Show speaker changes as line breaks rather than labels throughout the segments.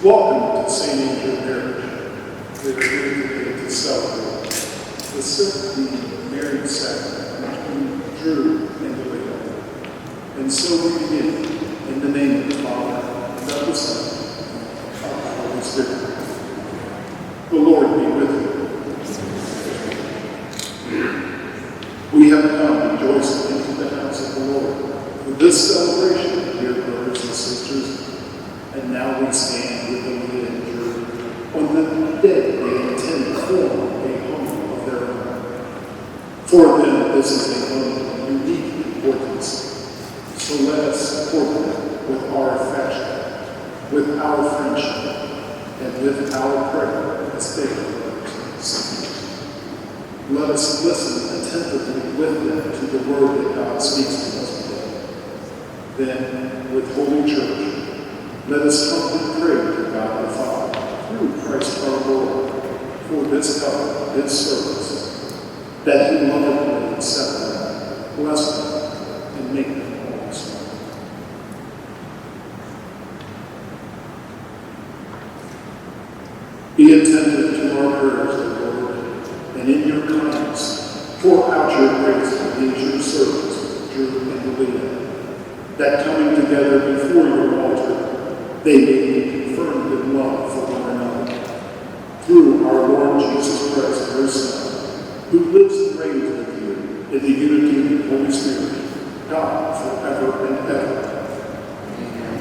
Welcome to St. Andrew Parish. We're here today to celebrate the sixth married sacrament between Drew and the widow. And so we begin in the name of the Father, and of the Son, and of the Holy Spirit. The Lord be with you. We have come rejoicing into the house of the Lord for this celebration, dear brothers and sisters. And now we stand with the widow and Drew on the day they intend to form a home of their own. For them, this is a home of unique importance. So let us support them with our affection, with our friendship, and with our prayer as they are brothers and sisters. Let us listen attentively with them to the word that God speaks to us today. Then, with Holy Church, let us humbly pray to God the Father, through Christ our Lord, for this couple, his service, that he lovingly accept them, bless them, and make them all smile. Be attentive to our prayers, O Lord, and in your kindness, pour out your grace against your servants, Drew and Leah, that coming together before your altar, they may be confirmed in love for one another. Through our Lord Jesus Christ, your Son, who lives and reigns with you in the unity of the Holy Spirit, God forever and ever. Amen.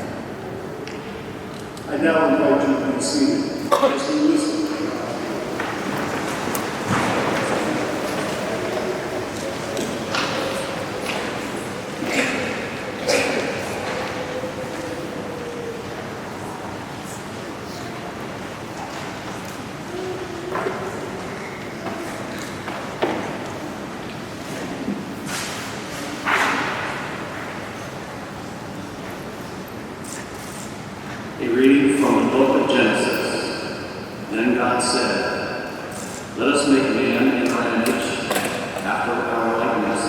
I now invite you to be seated as we listen to God.
A reading from the book of Genesis. Then God said, "Let us make man in our image, after our likeness.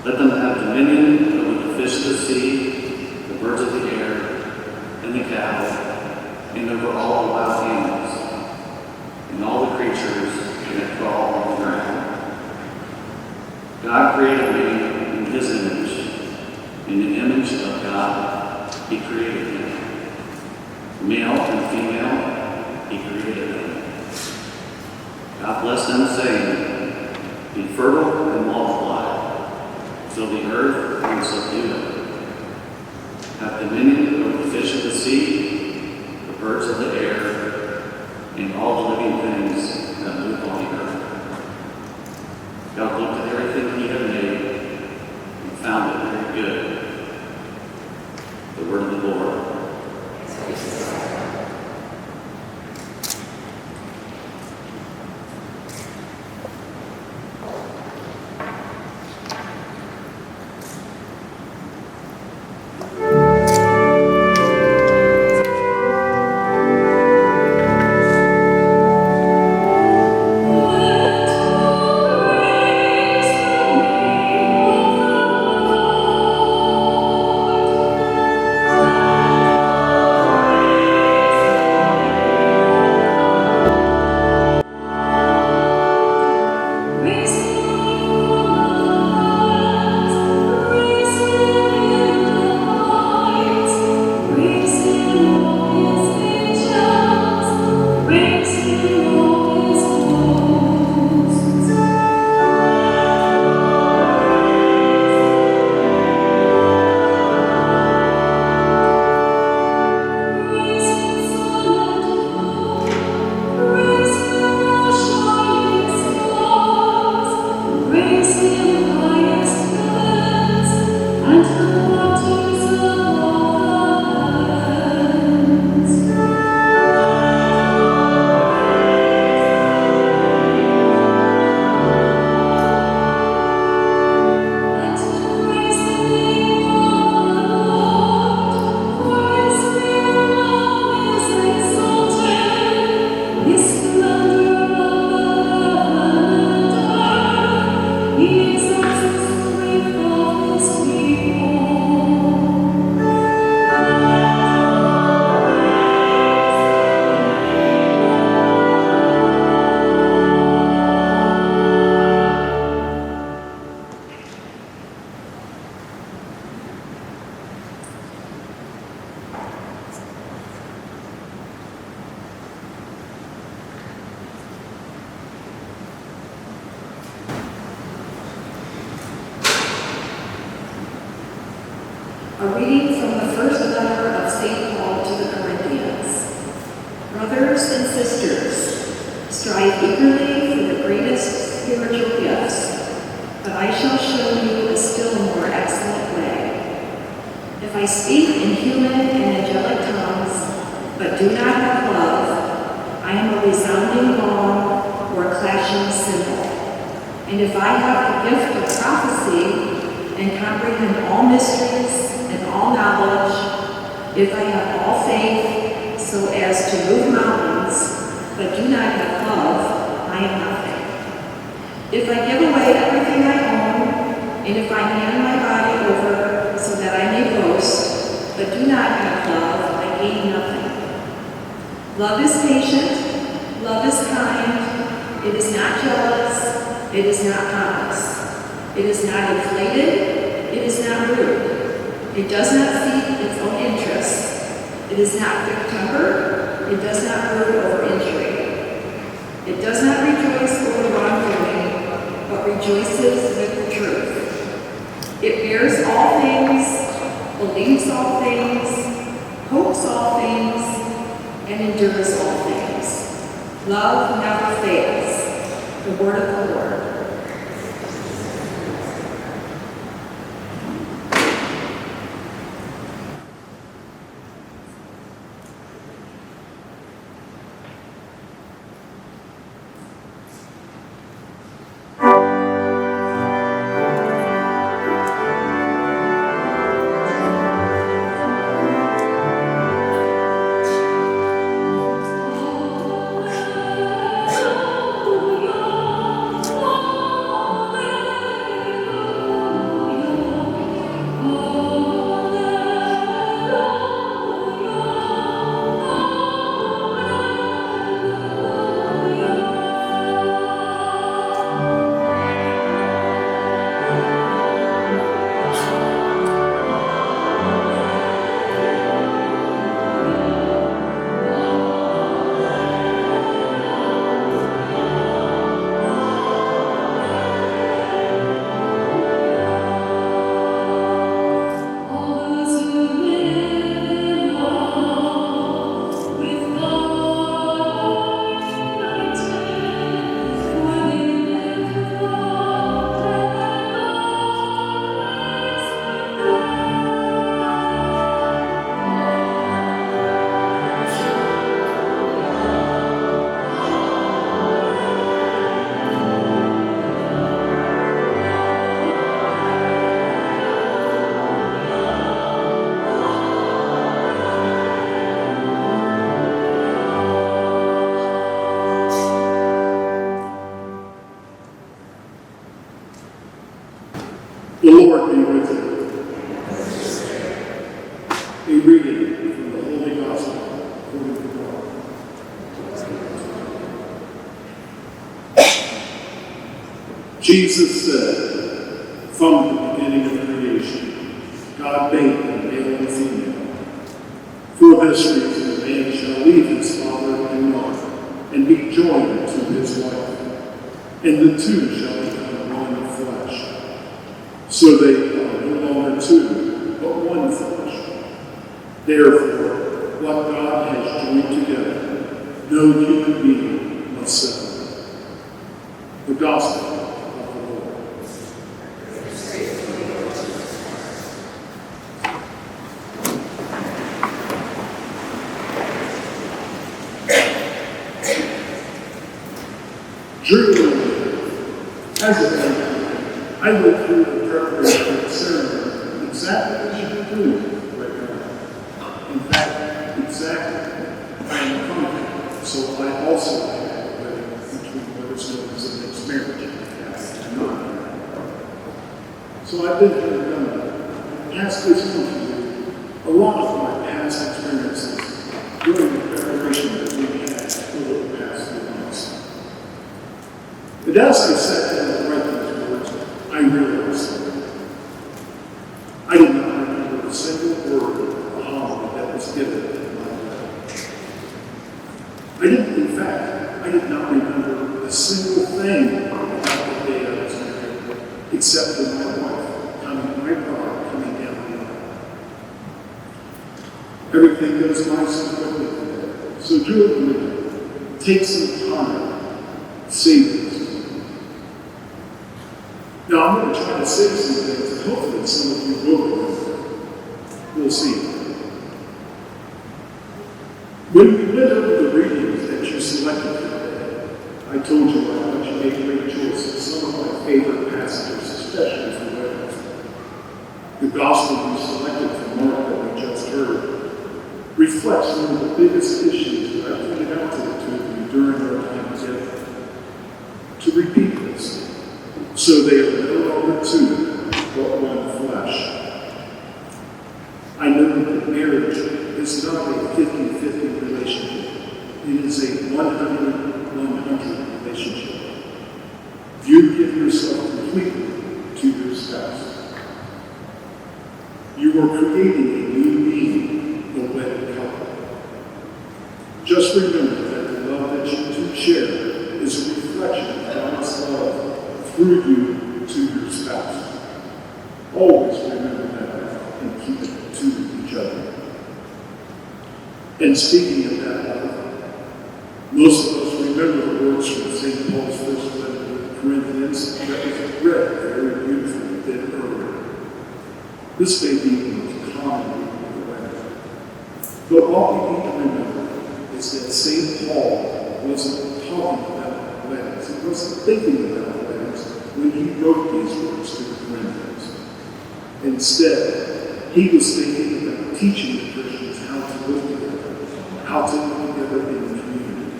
Let them have dominion over the fish of the sea, the birds of the air, and the cattle, and over all the wild animals, and all the creatures that crawl on the ground." God created man in his image. In the image of God, he created him. Male and female, he created them. God blessed them, saying, "Be fertile and multiply, fill the earth and subdue it. Have dominion over the fish of the sea, the birds of the air, and all the living things that move on the earth." God looked at everything he had made and found it very good. The word of the Lord.
A reading from the first letter of St. Paul to the Corinthians. Brothers and sisters, strive eagerly for the greatest spiritual gifts, but I shall show you a still more excellent way. If I speak in human and angelic tongues, but do not have love, I am a resounding gong or a clashing cymbal. And if I have the gift of prophecy and comprehend all mysteries and all knowledge, if I have all faith so as to move mountains, but do not have love, I am nothing. If I give away everything I own, and if I hand my body over so that I may boast, but do not have love, I gain nothing. Love is patient, love is kind, it is not jealous, it is not pompous, it is not inflated, it is not rude. It does not seek its own interests. It is not quick-tempered. It does not brood over injury. It does not rejoice over wrongdoing, but rejoices with the truth. It bears all things, believes all things, hopes all things, and endures all things. Love never fails. The word of the Lord.
The Lord be with you. A reading from the Holy Gospel according to Mark. Jesus said, from the beginning of creation, God made them male and female. For this reason, a man shall leave his father and mother, and be joined to his wife, and the two shall become one flesh. So they are no longer two, but one flesh. Therefore, what God has joined together, no human being must separate. The Gospel of the Lord. Truly, as a man, I went through the preparation ceremony exactly as you do right now. In fact, exactly. I am coming, so I also had a wedding between what is known as a mixed marriage and non-marriage. So I've been here and done that. Ask this country a lot of my past experiences during the preparation that we had over the past few months. But as I sat down to write these words, I realized something. I did not remember a single word of the homily that was given in my wedding. In fact, I did not remember a single thing about the day I was married, except for my wife, my bride coming down the aisle. Everything goes by so quickly today. So do it. Take some time. Save this. Now, I'm going to try to say some things, and hopefully some of you will remember. We'll see. When we went over the readings that you selected today, I told you I want you to make great choices. Some of my favorite passages, especially for Wednesday. The gospel you selected from Mark that we just heard reflects one of the biggest issues that I pointed out to the two of you during our time together. To repeat this, so they are no longer two, but one flesh. I know that marriage is not a 50-50 relationship. It is a 100-100 relationship. You give yourself completely to your spouse. You are creating a new being, the wedded couple. Just remember that the love that you two share is a reflection of God's love through you to your spouse. Always remember that and keep it to each other. And speaking of that love, most of us remember the words from St. Paul's first letter to the Corinthians that was read very beautifully a bit earlier. This may be the most common reading of the letter. But what we need to remember is that St. Paul wasn't talking about weddings. He wasn't thinking about weddings when he wrote these words to the Corinthians. Instead, he was thinking about teaching the Christians how to live together, how to live together in the community.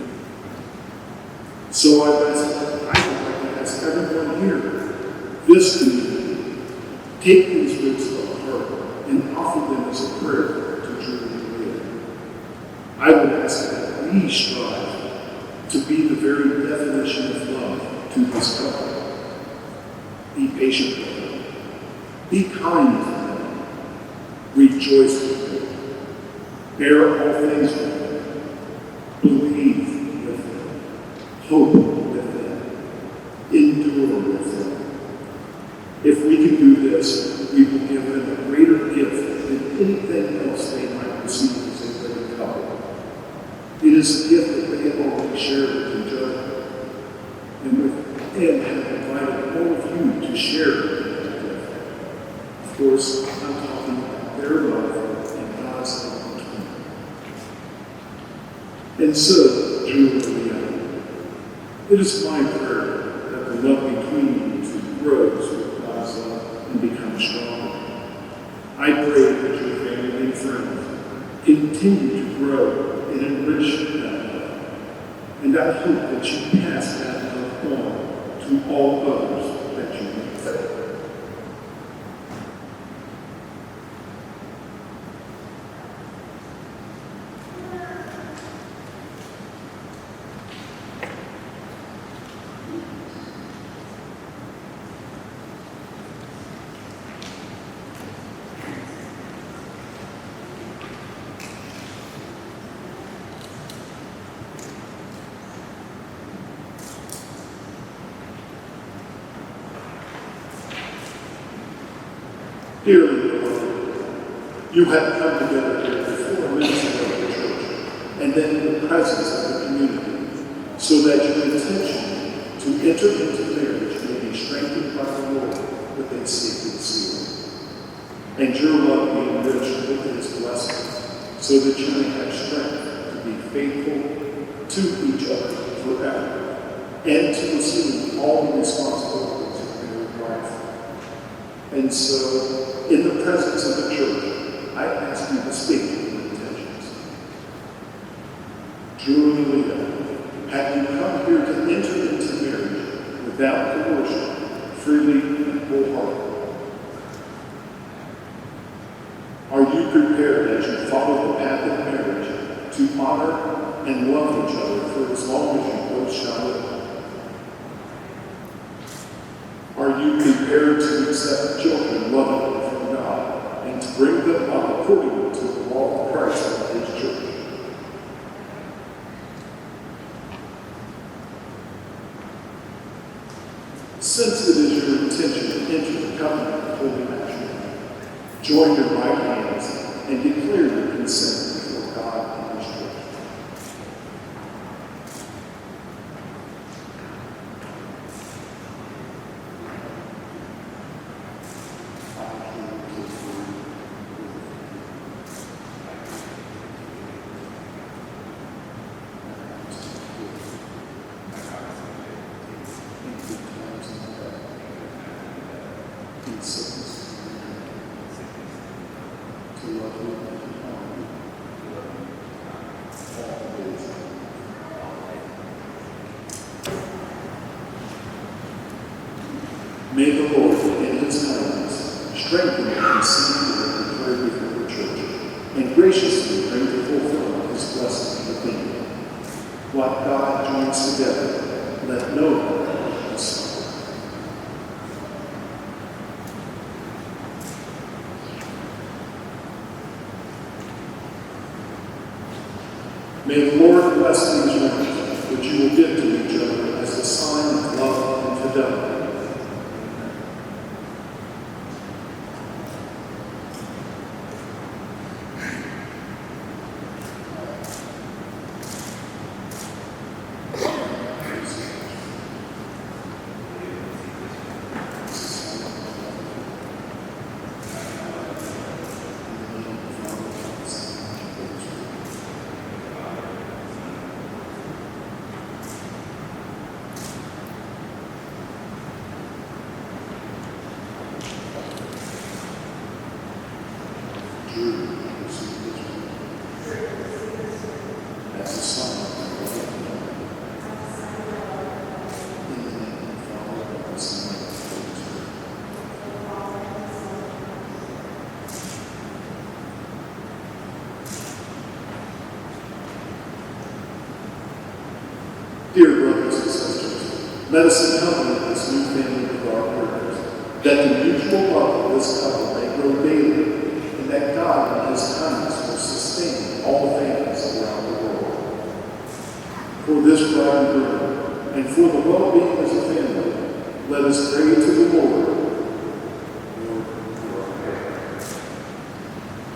So I would like to ask everyone here, this community, take these words to heart and offer them as a prayer to Julie. I would ask that we strive to be the very definition of love to this couple. Be patient with them. Be kind to them. Rejoice with them. Bear all things with them. Believe with them. Hope with them. Endure with them. If we can do this, we will give them a greater gift than anything else they might receive as a wedded couple. It is a gift that they have already shared with each other, and have invited all of you to share that gift. Of course, I'm talking about their love and God's love between them. And so, Julia, it is my prayer that the love between you two grows with God's love and becomes stronger. I pray that your family and friends continue to grow and enrich that love. And I hope that you pass that love on to all others that you meet. Dearly beloved, you have come together here before a ministry of the church, and then in the presence of the community, so that your intention to enter into marriage may be strengthened by the Lord with a sacred seal, and your love be enriched with his blessing, so that you may have strength to be faithful to each other forever, and to assume all the responsibilities of married life. And so, in the presence of the church, I ask you to speak your intentions. Julia, have you come here to enter into marriage without coercion, freely and wholeheartedly? Are you prepared as you follow the path of marriage to honor and love each other for as long as you both shall live? Are you prepared to accept children lovingly from God and to bring them up according to the law of Christ and his church? Since it is your intention to enter the covenant of holy matrimony, join your right hands and declare your consent in sickness, to love you and to honor you all the days of our life. May the Lord, in his kindness, strengthen the conceived and declared before the church, and graciously bring to fulfillment his blessing to the kingdom. What God joins together, let no one be separate. May the Lord bless these rings, which you will give to each other as a sign of love and fidelity. As a sign of love and fidelity. In the name of the Father, and the Son, and the Holy Spirit. Dear brothers and sisters, let us accompany this new family with our prayers, that the mutual love of this couple may grow daily, and that God in his kindness will sustain all families around the world. For this bride and groom, and for the well-being as a family, let us pray to the Lord.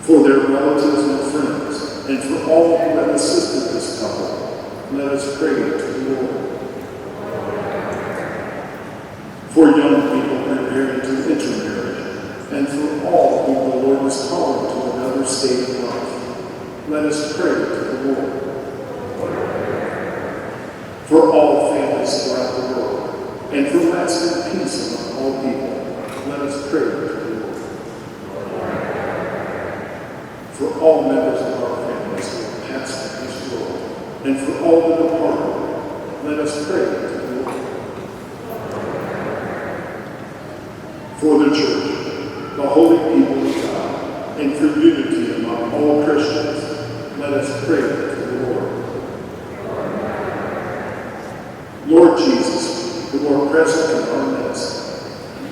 For their relatives and friends, and for all who have assisted this couple, let us pray to the Lord. For young people preparing to intermarriage, and for all whom the Lord is calling to another state of life, let us pray to the Lord. For all families throughout the world, and for lasting peace among all people, let us pray to the Lord. For all members of our families who have passed from this world, and for all the departed, let us pray to the Lord. For the church, the holy people of God, and for unity among all Christians, let us pray to the Lord. Lord Jesus, who are present in our midst,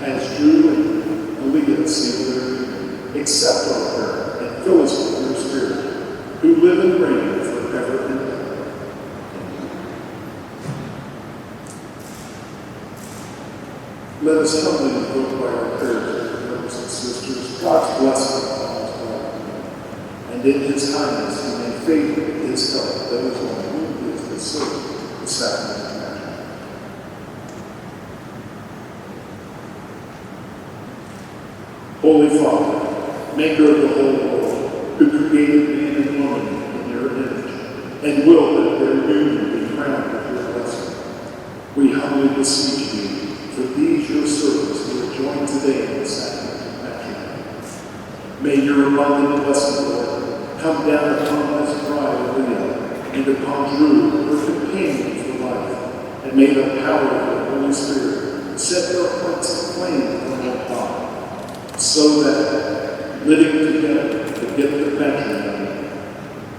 as Drew and Aaliyah seal their union, accept our prayer and fill us with your Spirit, who live and reign forever and ever. Let us humbly invoke by our prayers, brothers and sisters, God's blessing on his bride, and in his kindness he may favor his help those on whom he has bestowed the sacrament of marriage. Holy Father, maker of the whole world, who created man and woman in your image, and will that their union be crowned with your blessing, we humbly beseech you for these your servants who are joined today in the sacrament of matrimony. May your abundant blessing, Lord, come down upon this bride, Leah, and upon Drew, her companion for life, and may the power of the Holy Spirit set their hearts aflame from on high, so that, living together the gift of matrimony,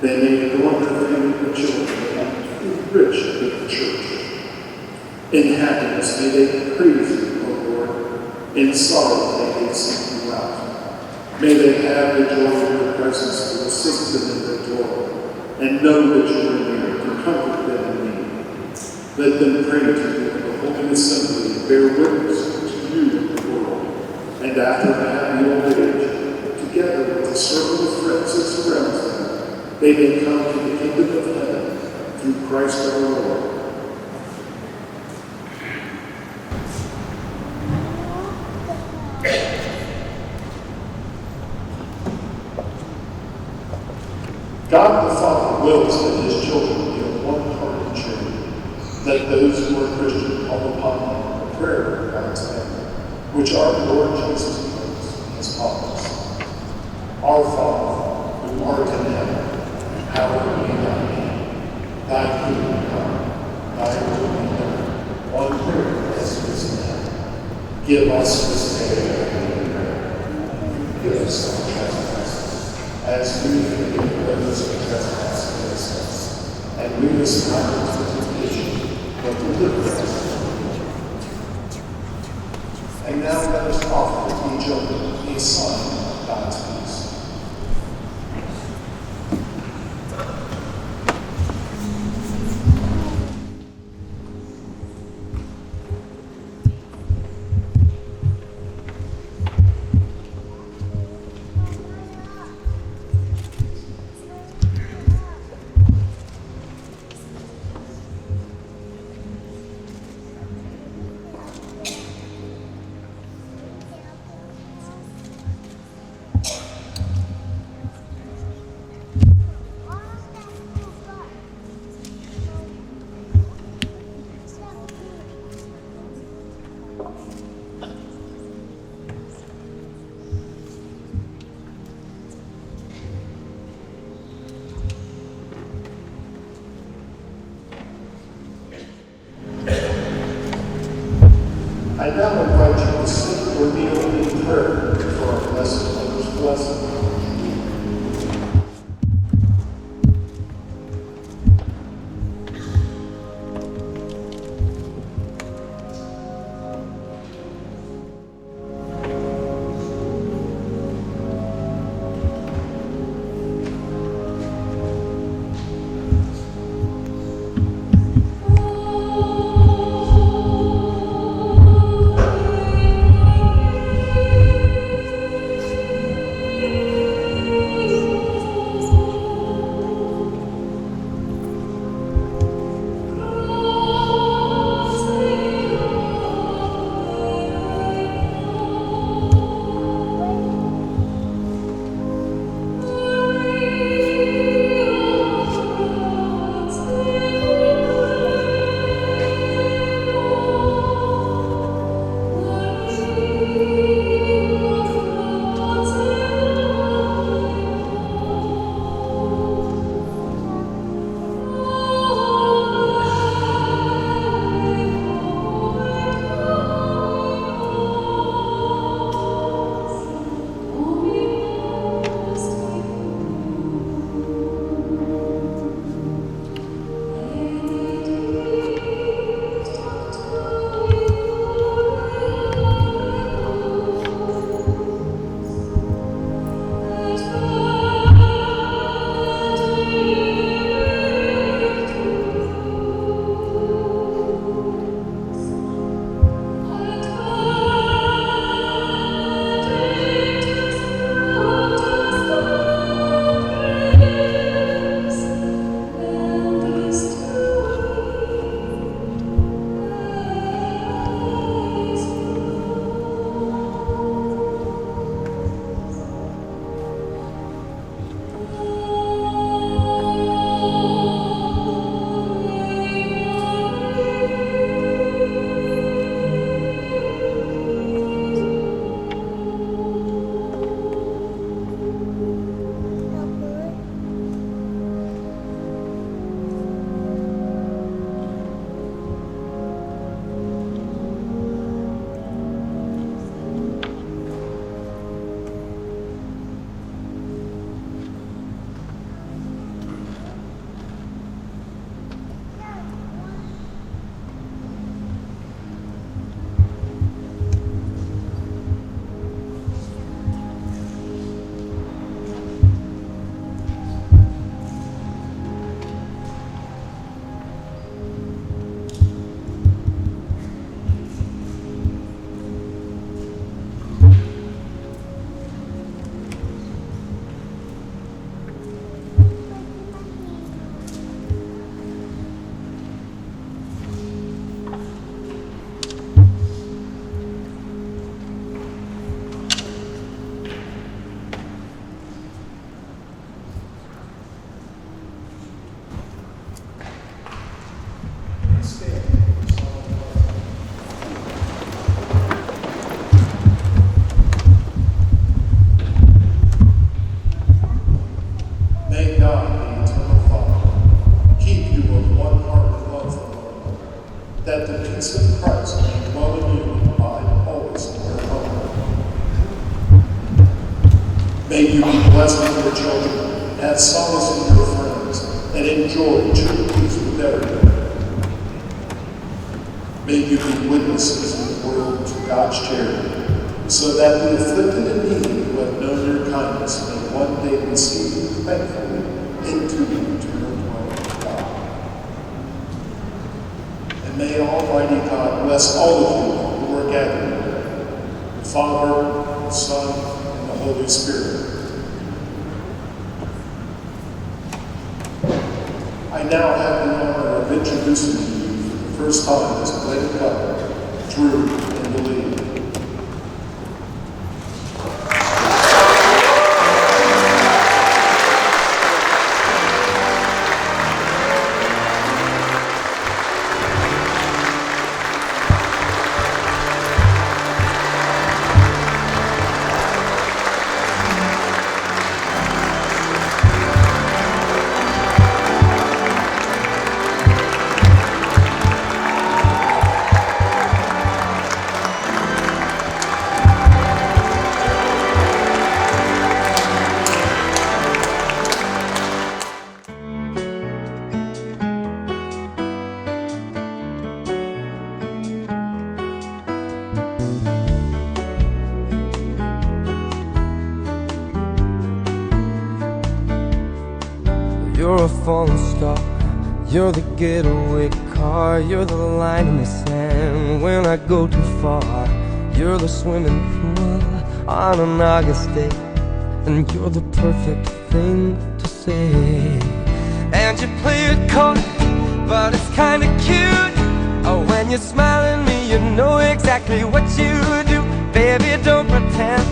they may adorn their family with children and enrich the church. In happiness may they praise you, O Lord. In sorrow may they seek you out. May they have the joy of your presence to assist them in their toil, and know that you are near to comfort them in need. Let them pray to you in the holy assembly and bear witness to you in the world. And after a happy old age, together with the circle of friends that surrounds them, they may come to the kingdom of heaven through Christ our Lord. God the Father wills that his children be of one heart and charity, that those who are Christian call upon him in prayer of God's name which our Lord Jesus Christ has taught us. Our Father, who art in heaven, hallowed be thy name. Thy kingdom come, thy will be done, on earth as it is in heaven. Give us this day our daily bread. Forgive us our trespasses, as we forgive those who trespass against us. And lead us not into temptation, but deliver us from evil. And now let us offer to each other a sign of God's peace. I now invite you to sit or kneel in prayer for our blessed Mother's blessing. blessing your children, have solace in your friends, and enjoy true peace with everyone. May you be witnesses in the world to God's charity, so that the afflicted and needy who have known your kindness may one day receive you thankfully into the eternal dwelling of God. And may Almighty God bless all of you who are gathered here, the Father, the Son, and the Holy Spirit. I now have the honor of introducing to you for the first time this wedded couple, Drew and Lee.
You're a falling star, you're the getaway car, you're the line in the sand when I go too far. You're the swimming pool on an August day, and you're the perfect thing to say. And you play it cold, but it's kinda cute. Oh, when you smile at me, you know exactly what you do. Baby, don't pretend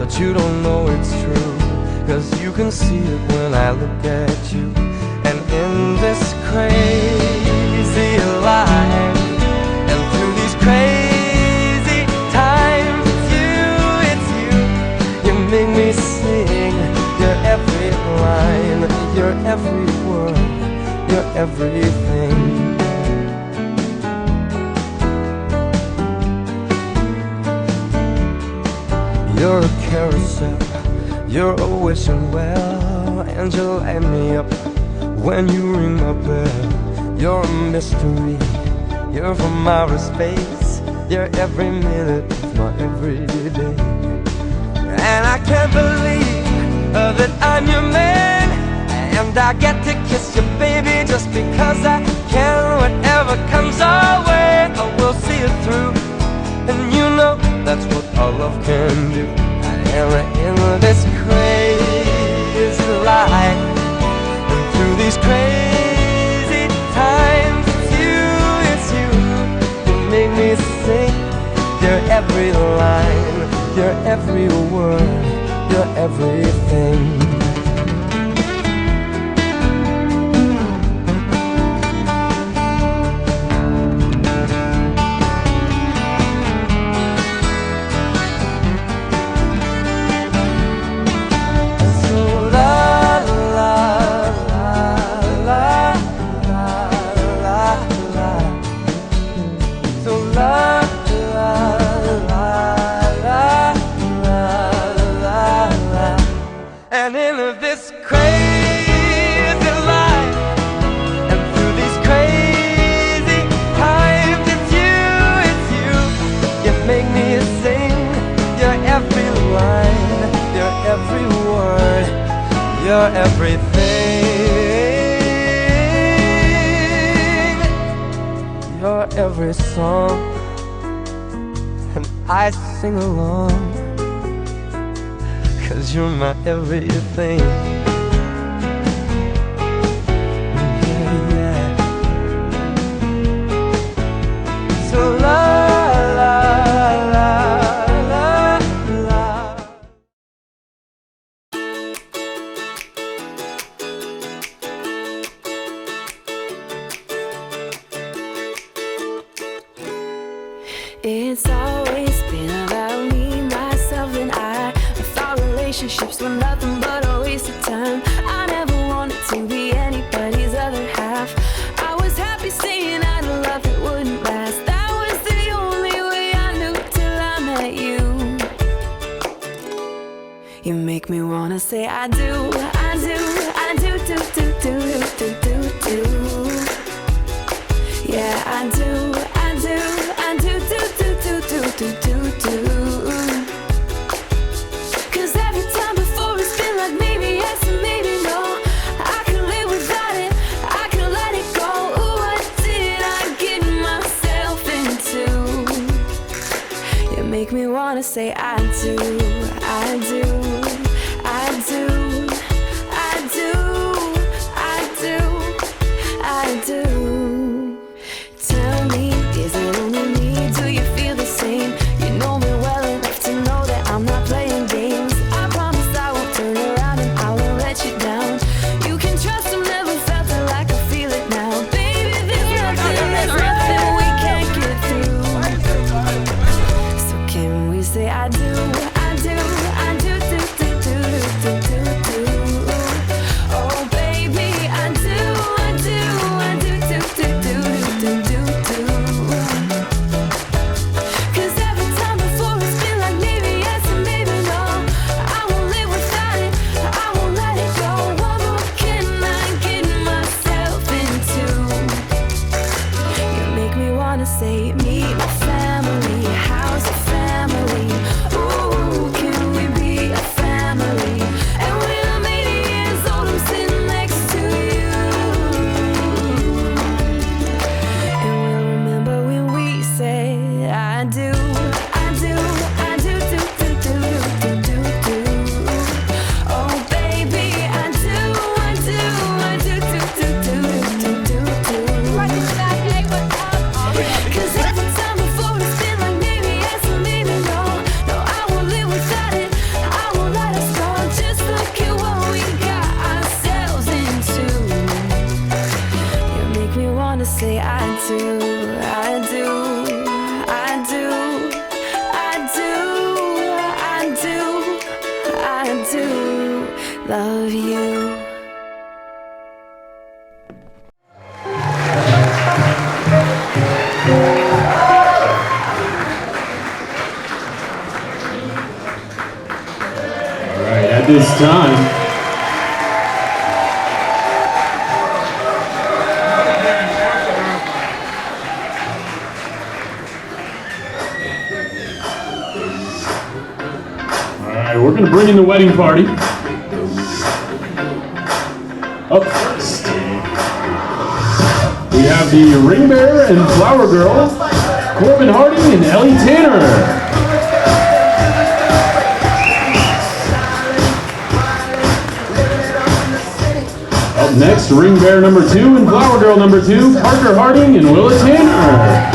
that you don't know it's true, 'cause you can see it when I look at you. And in this crazy life, and through these crazy times, it's you, you make me sing your every line, your every word, your everything. You're a carousel, you're a wishing well, and you light me up when you ring my bell. You're a mystery, you're from outer space, you're every minute of my everyday. And I can't believe that I'm your man, and I get to kiss you, baby, just because I can. Whatever comes our way, I will see it through, and you know that's what our love can do. And in this crazy life, and through these crazy times, it's you, you make me sing your every line, your every word, your everything. And in this crazy life, and through these crazy times, it's you, you make me sing your every line, your every word, your everything, your every song, and I sing along, 'cause you're my everything. Yeah, yeah. So la la la la la.
It's always been about me, myself, and I thought relationships were nothing but a waste of time. I never wanted to be anybody's other half. I was happy saying I'd love it wouldn't last. That was the only way I knew till I met you. You made make me wanna say I do, I do, I do, do, do, do, do, do, do. Yeah, I do, I do, I do, do, do, do, do, do, do. Cause every time before it's been like maybe yes and maybe no. I can live without it, I can let it go. Ooh, what did I get myself into? You make me wanna say I do, I do, I do, I do, I do, I do. Tell me, is it only me? Do you feel the same? You know me well enough to know that I'm not playing games. I promise I won't turn around and I won't let you down. You can trust I've never felt it like I feel it now. Baby, there's nothing we can't get through. So can we say I do, I do, I do, do, do, do, do, do, do. Oh baby, I do, I do, I do, do, do, do, do, do, do. Cause every time before it's been like maybe yes and maybe no. I won't live without it, I won't let it go. What more can I get myself into? You make me wanna say meet my family, how's your family? Ooh, can we be a family? And when I'm 80 years old, I'm sitting next to you. And we'll remember when we say I do, I do, I do, do, do, do, do, do, do. Oh baby, I do, I do, I do, do, do, do, do, do, do. Cause every time before it's been like maybe yes and maybe no. No, I won't live without it, I won't let us go. Just look at what we got ourselves into. You make me wanna say I do, I do, I do, I do, I do, I do love you.
All right, at this time, we're going to bring in the wedding party. Up first, we have the ring bearer and flower girl, Corbin Harding and Ellie Tanner. Up next, ring bearer number 2 and flower girl number 2, Parker Harding and Willa Tanner.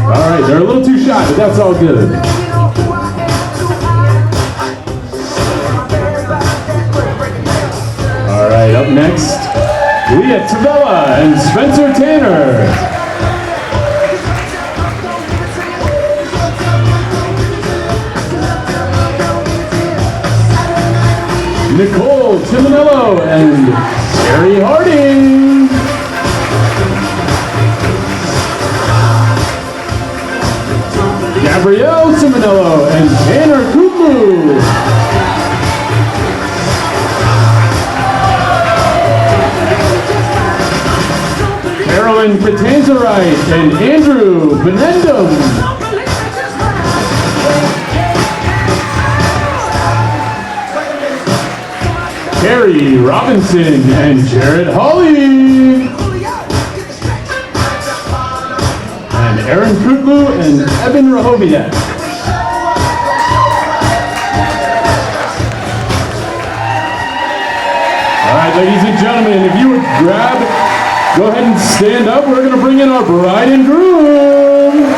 All right, they're a little too shy, but that's all good. All right, up next, Leah Tavella and Spencer Tanner. Nicole Timonello and Sherry Harding. Gabrielle Simonello and Tanner Kupu. Carolyn Catanzarite and Andrew Benendum. Carrie Robinson and Jared Hawley. And Aaron Kutlu and Evan Rochowiak. All right, ladies and gentlemen, if you would go ahead and stand up. We're going to bring in our bride and groom.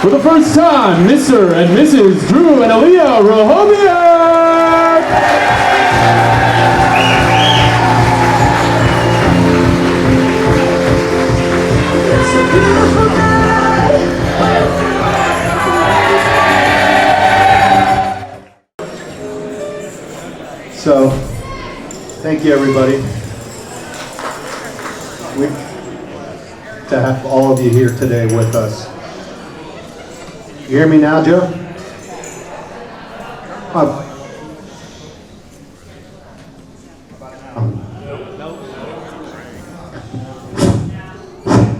For the first time, Mr. and Mrs. Drew and Aaliyah Rochowiak.
So, thank you everybody. to have all of you here today with us. You hear me now, Joe?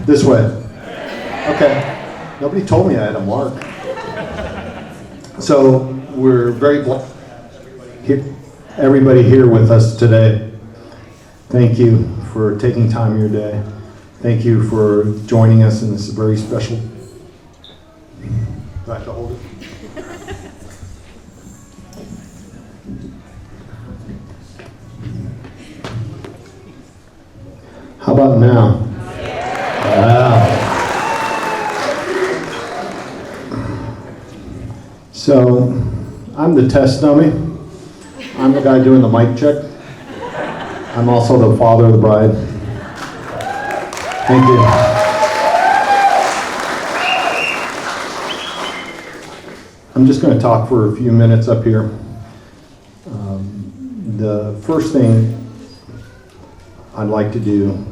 This way. Okay. Nobody told me I had a mark. So we're very glad everybody here with us today. Thank you for taking time of your day. Thank you for joining us in this very special. Do I have to hold it? How about now? So, I'm the test dummy. I'm the guy doing the mic check. I'm also the father of the bride. Thank you. I'm just going to talk for a few minutes up here. The first thing I'd like to do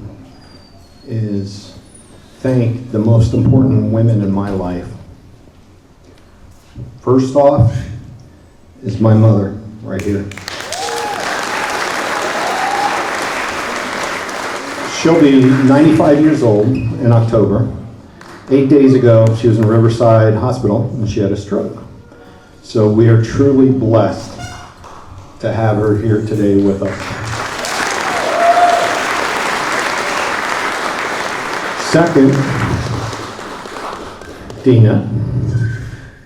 is thank the most important women in my life. First off is my mother, right here. She'll be 95 years old in October. 8 days ago, she was in Riverside Hospital and she had a stroke. So we are truly blessed to have her here today with us. Second, Dina,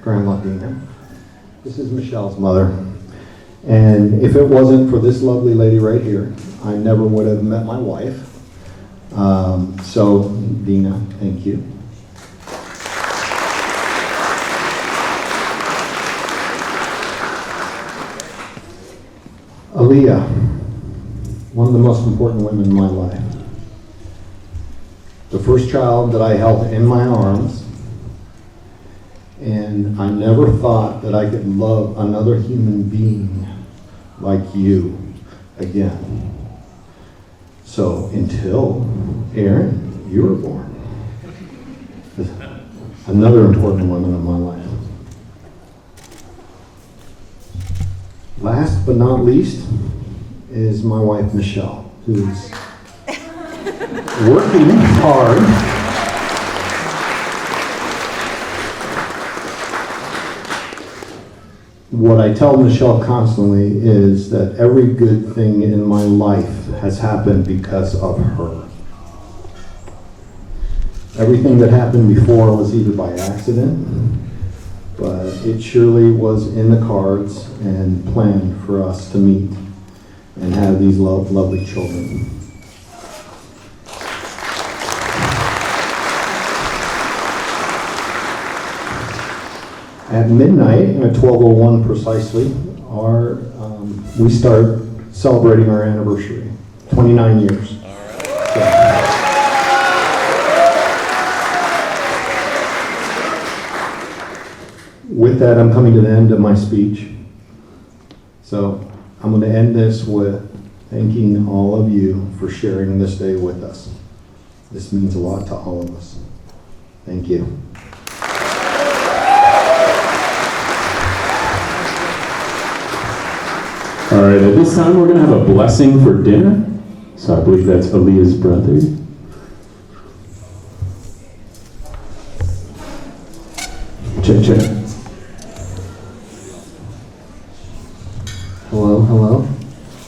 Grandma Dina. This is Michelle's mother. And if it wasn't for this lovely lady right here, I never would have met my wife. So, Dina, thank you. Aaliyah, one of the most important women in my life. The first child that I held in my arms, and I never thought that I could love another human being like you again. So until Aaron, you were born. Another important woman in my life. Last but not least is my wife Michelle, who's working hard what I tell Michelle constantly is that every good thing in my life has happened because of her. Everything that happened before was either by accident, but it surely was in the cards and planned for us to meet and have these lovely children. At midnight, at 12:01 precisely, we start celebrating our anniversary, 29 years. With that, I'm coming to the end of my speech. So I'm going to end this with thanking all of you for sharing this day with us. This means a lot to all of us. Thank you.
All right, at this time we're going to have a blessing for dinner. So I believe that's Aaliyah's brother. Check, check.
Hello, hello.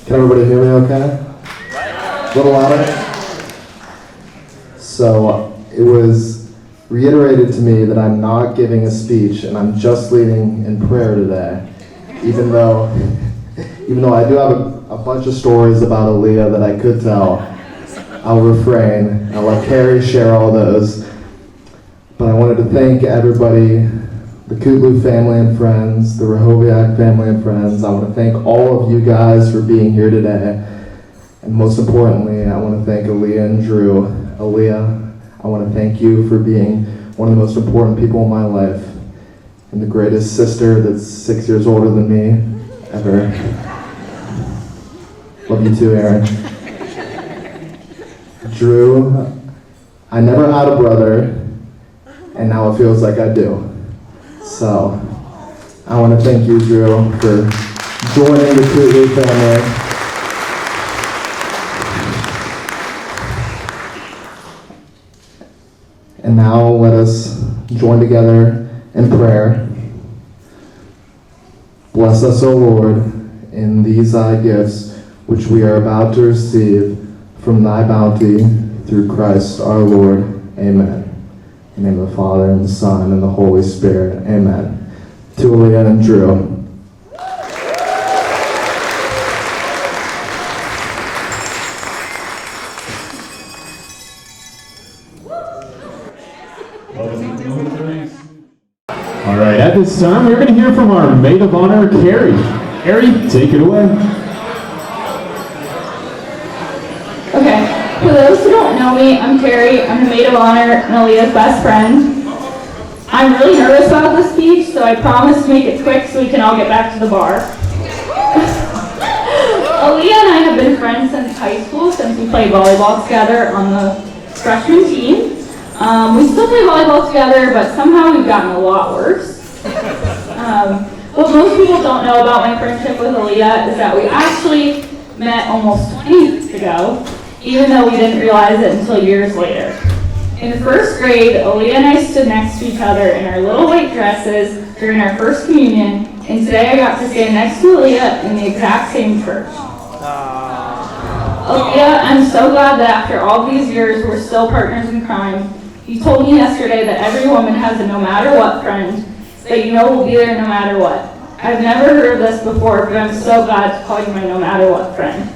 Can everybody hear me okay? A little louder? So it was reiterated to me that I'm not giving a speech and I'm just leading in prayer today, even though I do have a bunch of stories about Aaliyah that I could tell. I'll refrain. I'll let Carrie share all those. But I wanted to thank everybody, the Kudlu family and friends, the Rochowiak family and friends. I want to thank all of you guys for being here today. And most importantly, I want to thank Aaliyah and Drew. Aaliyah, I want to thank you for being one of the most important people in my life. And the greatest sister that's 6 years older than me ever. Love you too, Aaron. Drew, I never had a brother, and now it feels like I do. So, I want to thank you, Drew, for joining the Clearly family. And now let us join together in prayer. Bless us, O Lord, in these thy gifts, which we are about to receive from thy bounty through Christ our Lord. Amen. In the name of the Father, and the Son, and the Holy Spirit. Amen. To Aaliyah and Drew.
All right, at this time, we're going to hear from our maid of honor, Carrie. Carrie, take it away.
Okay, for those who don't know me, I'm Carrie. I'm the maid of honor and Aaliyah's best friend. I'm really nervous about this speech, so I promise to make it quick so we can all get back to the bar. Aaliyah and I have been friends since high school, since we played volleyball together on the freshman team. We still play volleyball together, but somehow we've gotten a lot worse. What most people don't know about my friendship with Aaliyah is that we actually met almost 20 years ago, even though we didn't realize it until years later. In first grade, Aaliyah and I stood next to each other in our little white dresses during our first communion, and today I got to stand next to Aaliyah in the exact same church. Aaliyah, I'm so glad that after all these years, we're still partners in crime. You told me yesterday that every woman has a no matter what friend, that you know will be there no matter what. I've never heard of this before, but I'm so glad to call you my no matter what friend.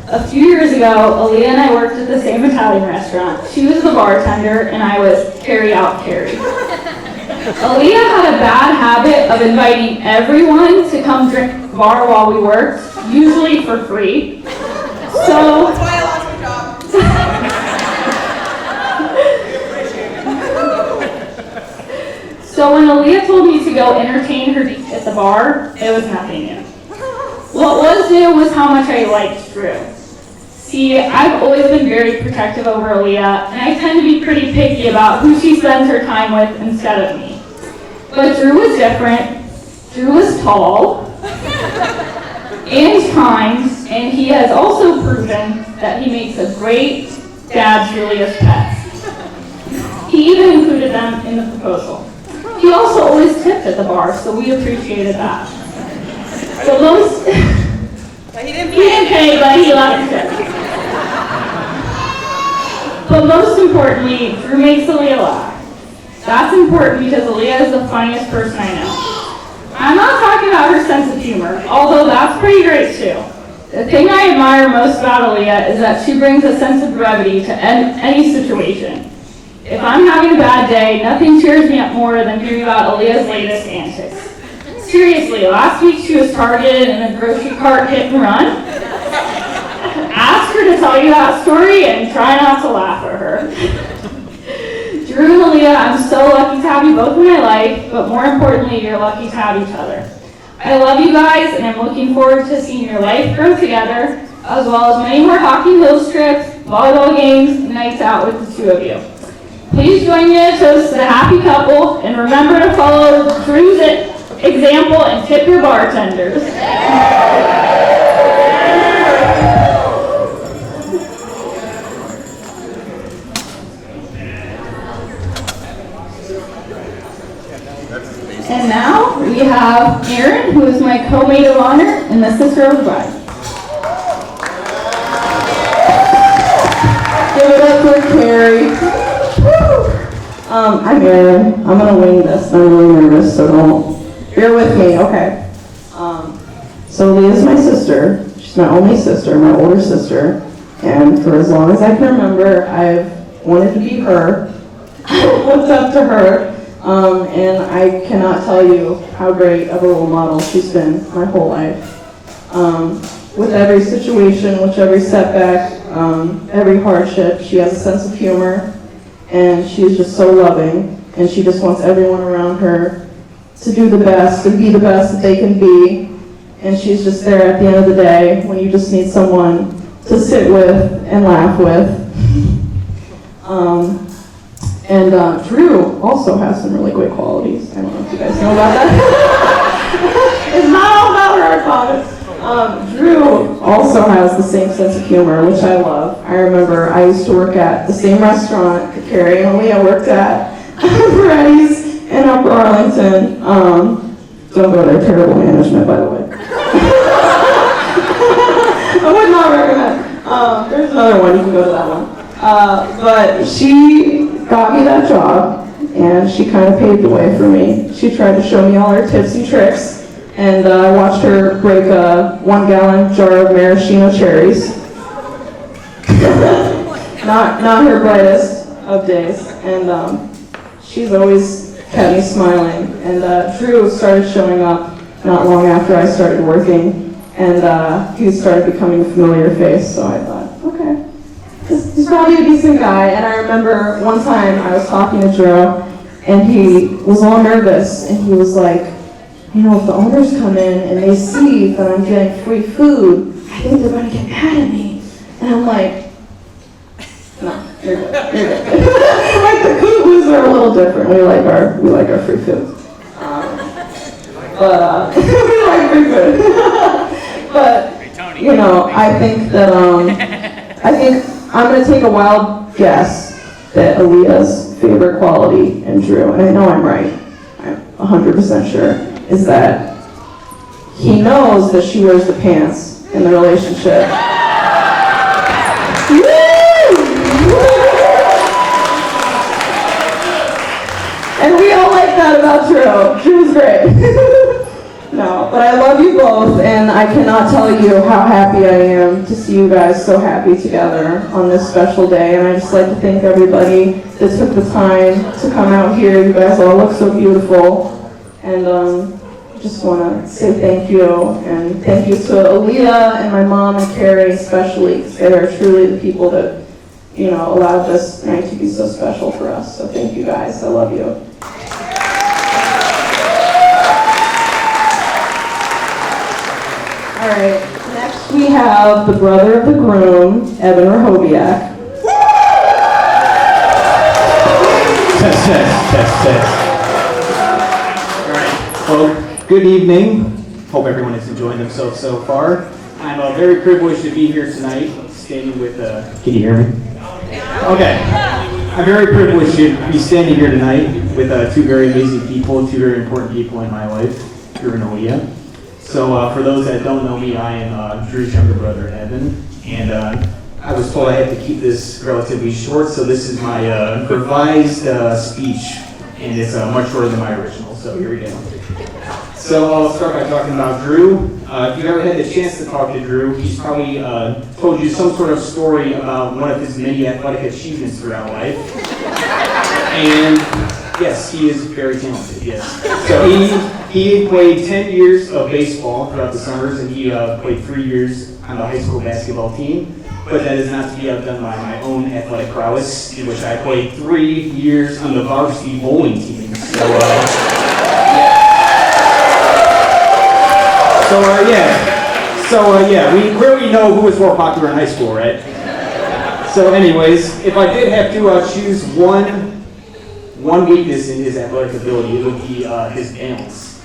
A few years ago, Aaliyah and I worked at the same Italian restaurant. She was the bartender, and I was carry-out Carrie. Aaliyah had a bad habit of inviting everyone to come drink at the bar while we worked, usually for free. So,
that's why I lost my job.
So when Aaliyah told me to go entertain her at the bar, it was nothing new. What was new was how much I liked Drew. See, I've always been very protective over Aaliyah, and I tend to be pretty picky about who she spends her time with instead of me. But Drew was different. Drew was tall and kind, and he has also proven that he makes a great dad to Aaliyah's pets. He even included them in the proposal. He also always tipped at the bar, so we appreciated that. So most,
But he didn't
pay, but he loved it. But most importantly, Drew makes Aaliyah laugh. That's important because Aaliyah is the funniest person I know. I'm not talking about her sense of humor, although that's pretty great too. The thing I admire most about Aaliyah is that she brings a sense of brevity to any situation. If I'm having a bad day, nothing cheers me up more than hearing about Aaliyah's latest antics. Seriously, last week she was targeted in a grocery cart hit and run. Ask her to tell you that story and try not to laugh at her. Drew and Aaliyah, I'm so lucky to have you both in my life, but more importantly, you're lucky to have each other. I love you guys, and I'm looking forward to seeing your life grow together, as well as many more Hockey Hills trips, volleyball games, and nights out with the two of you. Please join me in a toast to the happy couple, and remember to follow Drew's example and tip your bartenders. And now we have Erin, who is my co-maid of honor and the sister of the bride.
Give it up for Carrie. I'm Erin. I'm gonna wing this. I'm really nervous, so don't bear with me. Okay. So Leah's my sister. She's my only sister, my older sister, and for as long as I can remember, I've wanted to be her. Looked up to her, and I cannot tell you how great of a role model she's been my whole life. With every situation, with every setback, every hardship, she has a sense of humor. And she's just so loving, and she just wants everyone around her to do the best, to be the best that they can be. And she's just there at the end of the day when you just need someone to sit with and laugh with. And Drew also has some really great qualities. I don't know if you guys know about that. It's not all about her qualities. Drew also has the same sense of humor, which I love. I remember I used to work at the same restaurant that Carrie and Leah worked at, Freddy's in Upper Arlington. Don't go there, terrible management, by the way. I would not recommend. There's another one, you can go to that one. But she got me that job, and she kind of paved the way for me. She tried to show me all her tips and tricks. And I watched her break a 1-gallon jar of maraschino cherries. not her brightest of days. And she's always kept me smiling. And Drew started showing up not long after I started working. And he started becoming a familiar face. So I thought, okay, he's probably a decent guy. And I remember one time I was talking to Drew, and he was all nervous. And he was like, you know, if the owners come in and they see that I'm getting free food, I think they're going to get mad at me. And I'm like, no, you're good. Like, the Cuckoos are a little different. We like our free food. We like free food. But, you know, I think that, I'm going to take a wild guess that Aaliyah's favorite quality in Drew, and I know I'm right, I'm 100% sure, is that he knows that she wears the pants in the relationship. And we all like that about Drew. Drew's great. No, but I love you both, and I cannot tell you how happy I am to see you guys so happy together on this special day. And I just like to thank everybody that took the time to come out here. You guys all look so beautiful. And just want to say thank you, and thank you to Aaliyah and my mom and Carrie especially, because they are truly the people that, you know, allowed this night to be so special for us. So thank you guys. I love you. All right, next we have the brother of the groom, Evan Rochowiak.
Test. All right, well, good evening. Hope everyone is enjoying themselves so far. I'm very privileged to be here tonight, standing with, can you hear me? Okay. I'm very privileged to be standing here tonight with two very amazing people, two very important people in my life, Drew and Aaliyah. So for those that don't know me, I am Drew's younger brother, Evan, and I was told I had to keep this relatively short, so this is my revised speech, and it's much shorter than my original, so here we go. So I'll start by talking about Drew. If you've ever had the chance to talk to Drew, he's probably told you some sort of story about one of his many athletic achievements throughout life. And yes, he is very talented, yes. So he played 10 years of baseball throughout the summers, and he played 3 years on the high school basketball team. But that is not to be outdone by my own athletic prowess, in which I played 3 years on the varsity bowling team. We clearly know who was more popular in high school, right? So anyways, if I did have to choose one weakness in his athletic ability, it would be his balance.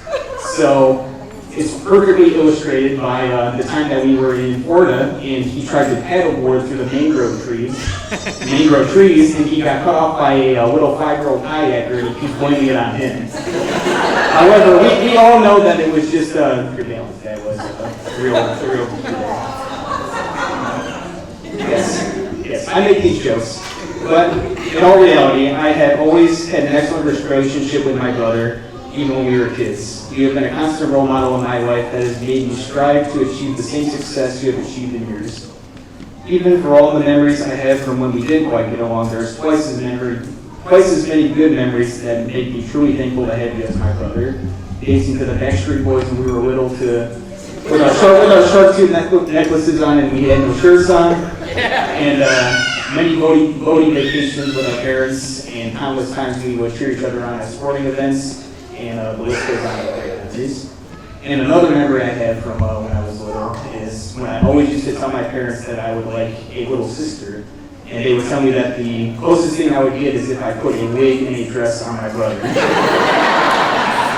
So it's perfectly illustrated by the time that we were in Florida, and he tried to paddleboard through the mangrove trees, and he got cut off by a little 5-year-old kayaker, and he keeps blaming it on him. However, we all know that it was just your balance that was real. Yes, I make these jokes, but in all reality, I have always had an excellent relationship with my brother, even when we were kids. You have been a constant role model in my life that has made me strive to achieve the same success you have achieved in yours. Even for all the memories I have from when we did quite get along, there's twice as many good memories that make me truly thankful to have you as my brother. Dancing to the Backstreet Boys when we were little, with our shark tooth necklaces on and we had no shirts on, and many boating vacations with our parents, and countless times we would cheer each other on at sporting events, and the list goes on with great memories. And another memory I had from when I was little is when I always used to tell my parents that I would like a little sister, And they would tell me that the closest thing I would get is if I put a wig and a dress on my brother.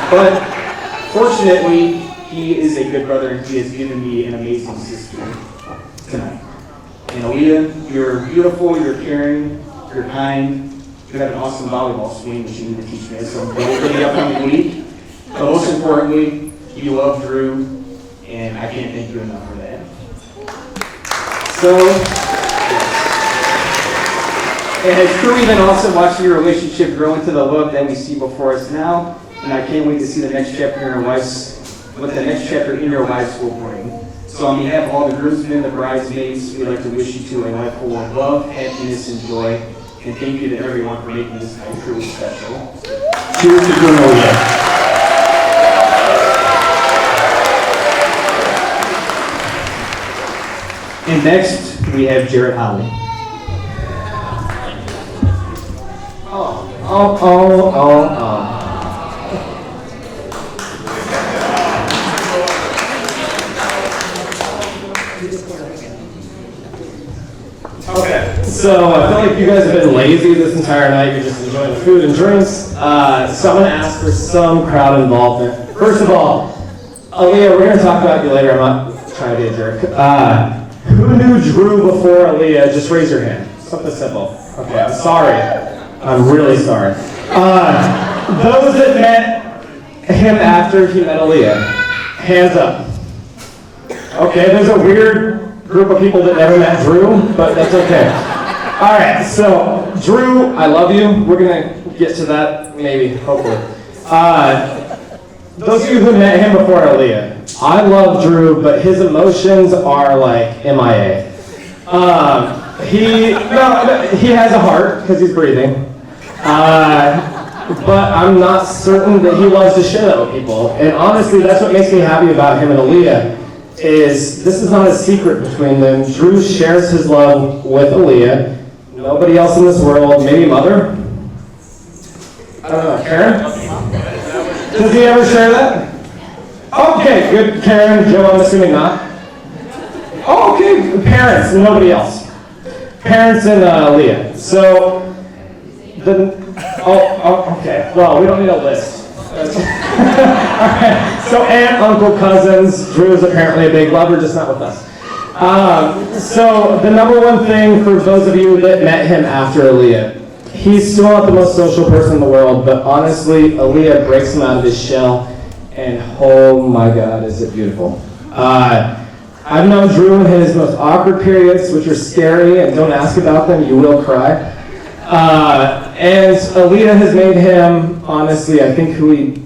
But fortunately, he is a good brother and he has given me an amazing sister tonight. And Aaliyah, you're beautiful, you're caring, you're kind, you have an awesome volleyball swing which you need to teach me at some point for the upcoming week. But most importantly, you love Drew, and I can't thank you enough for that. So, and it's truly been awesome watching your relationship grow into the love that we see before us now, and I can't wait to see the next chapter in your wife's, what the next chapter in your lives will bring. So on behalf of all the groomsmen, the bridesmaids, we'd like to wish you to a life full of love, happiness, and joy, and thank you to everyone for making this night truly special. Cheers to Drew and Aaliyah. And next, we have Jared Holly.
Okay, so I feel like you guys have been lazy this entire night. You're just enjoying the food and drinks. So I'm going to ask for some crowd involvement. First of all, Aaliyah, we're going to talk about you later. I'm not trying to be a jerk. Who knew Drew before Aaliyah? Just raise your hand. Something simple. Okay, I'm sorry. I'm really sorry. Those that met him after he met Aaliyah, hands up. Okay, there's a weird group of people that never met Drew, but that's okay. All right, so Drew, I love you. We're gonna get to that maybe, hopefully. Those of you who met him before Aaliyah, I love Drew, but his emotions are like MIA. He has a heart because he's breathing. But I'm not certain that he loves to share that with people. And honestly, that's what makes me happy about him and Aaliyah, is this is not a secret between them. Drew shares his love with Aaliyah. Nobody else in this world, maybe mother? I don't know, Karen? Does he ever share that? Okay, good, Karen, Joe, I'm assuming not. Oh, okay, parents, nobody else. Parents and Aaliyah. So, okay, well, we don't need a list. Alright, so aunt, uncle, cousins, Drew is apparently a big lover, just not with us. So the number one thing for those of you that met him after Aaliyah, he's still not the most social person in the world, but honestly, Aaliyah breaks him out of his shell, and oh my God, is it beautiful. I've known Drew in his most awkward periods, which are scary, and don't ask about them, you will cry. And Aaliyah has made him, honestly, I think who he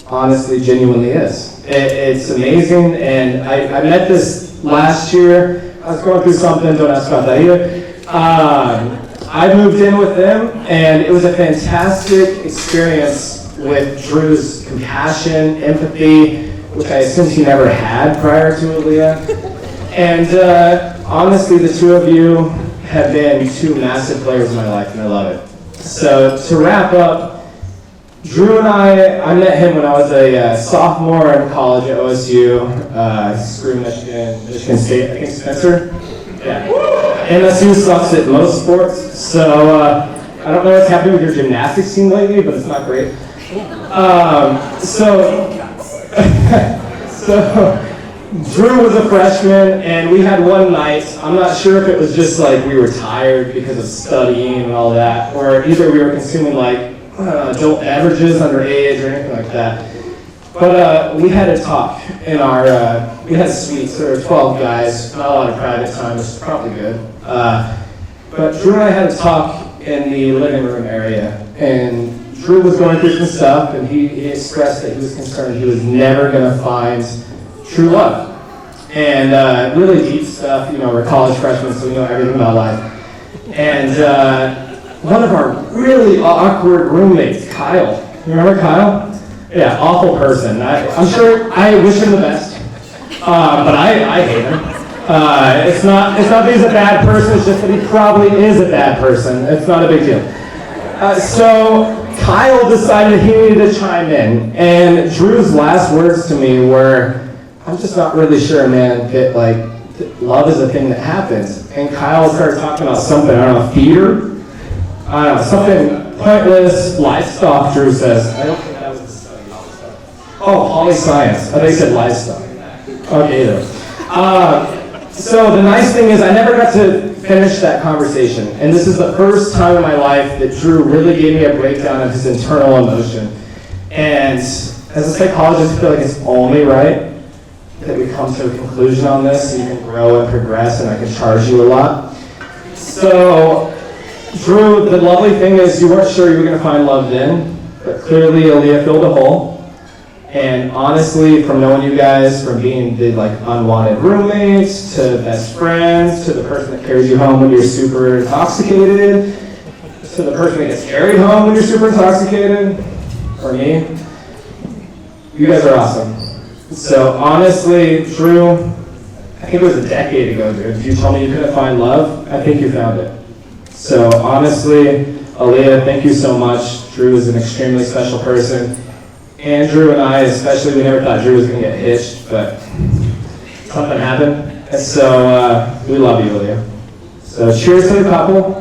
honestly, genuinely is. It's amazing, and I met this last year. I was going through something, don't ask about that either. I moved in with them, and it was a fantastic experience with Drew's compassion, empathy, which I assumed he never had prior to Aaliyah. And honestly, the two of you have been two massive players in my life, and I love it. So to wrap up, Drew and I met him when I was a sophomore in college at OSU, screw Michigan State, I think Spencer. Yeah. MSU sucks at most sports, so I don't know what's happening with your gymnastics team lately, but it's not great. So Drew was a freshman, and we had one night. I'm not sure if it was just like we were tired because of studying and all that, or either we were consuming like adult beverages underage or anything like that. But we had a talk in our, we had suites, there were 12 guys, not a lot of private time, which is probably good. But Drew and I had a talk in the living room area, and Drew was going through some stuff, and he expressed that he was concerned he was never gonna find true love. And really deep stuff, you know, we're college freshmen, so we know everything about life. And one of our really awkward roommates, Kyle, you remember Kyle? Yeah, awful person. I'm sure I wish him the best, but I hate him. It's not that he's a bad person, it's just that he probably is a bad person. It's not a big deal. So Kyle decided he needed to chime in, and Drew's last words to me were, I'm just not really sure, man, that like love is a thing that happens. And Kyle started talking about something, I don't know, theater? I don't know, something pointless, livestock, Drew says. I don't think that was the study. Oh, poli-science. I thought you said livestock. Okay, either. So the nice thing is I never got to finish that conversation. And this is the first time in my life that Drew really gave me a breakdown of his internal emotion. And as a psychologist, I feel like it's only right that we come to a conclusion on this so you can grow and progress and I can charge you a lot. So, Drew, the lovely thing is you weren't sure you were going to find love then, but clearly Aaliyah filled a hole. And honestly, from knowing you guys, from being the like unwanted roommates, to best friends, to the person that carries you home when you're super intoxicated, to the person that gets carried home when you're super intoxicated, or me, you guys are awesome. So honestly, Drew, I think it was a decade ago, dude. If you told me you couldn't find love, I think you found it. So honestly, Aaliyah, thank you so much. Drew is an extremely special person. Andrew and I, especially, we never thought Drew was going to get hitched, but something happened. And so we love you, Aaliyah. So cheers to the couple.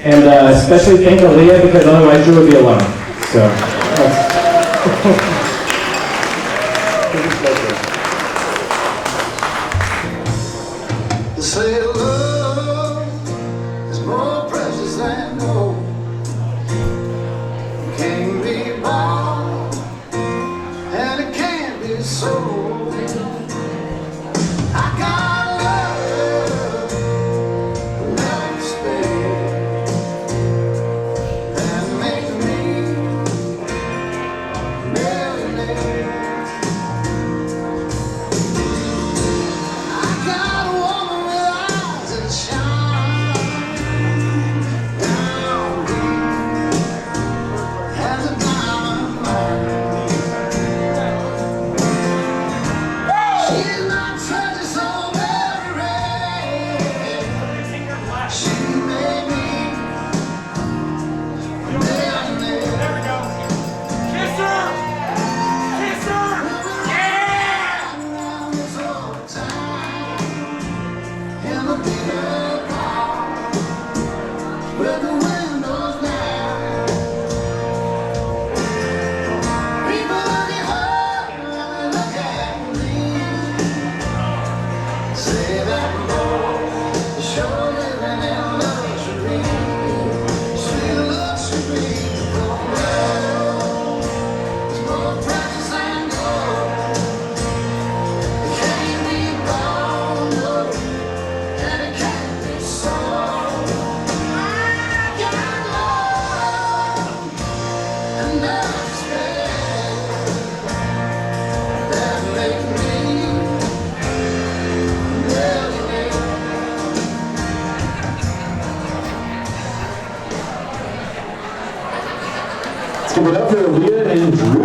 And especially thank Aaliyah because otherwise Drew would be alone. So.
Say love is more precious than gold. Can't be bought and it can't be sold. I got love without despair that makes me millionaire. I got a woman with eyes that shine down deep as a diamond mine. She's my treasure so very rare. She made me a millionaire. There we go. Kiss her! Kiss her! Yeah! Around this old town in the bigger car with the windows down. People look at her and they look at me. Say that boy is sure living in luxury. Sweet luxury. Love is more precious than gold. It can't be bought, no, and it can't be sold. I got love and love despair that make me a millionaire.
Let's give it up for Aaliyah and Drew.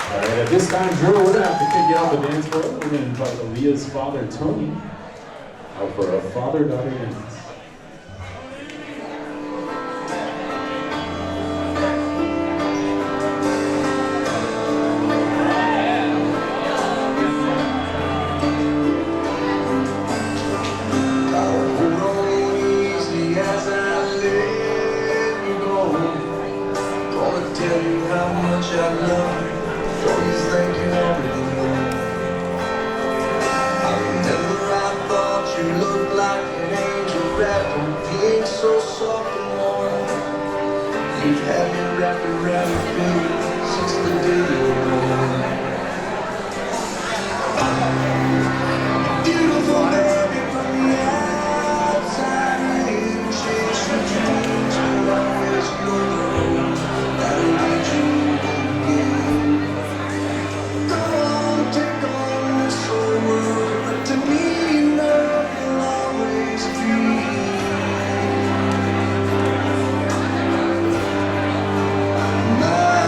All right, at this time, Drew, we're going to have to kick you off the dance floor. We're going to invite Aaliyah's father, Tony, out for a father-daughter dance.
Hold on easy as I let you go. Gonna tell you how much I love you. Don't you think you already know? I remember I thought you looked like an angel wrapped in pink, so soft and warm. You've had me wrapped around your finger since the day you were born. Beautiful baby from the outside in, chase your dreams, but always you're the one that'll lead you again. Go on, take on this whole world, but to me love will always be. My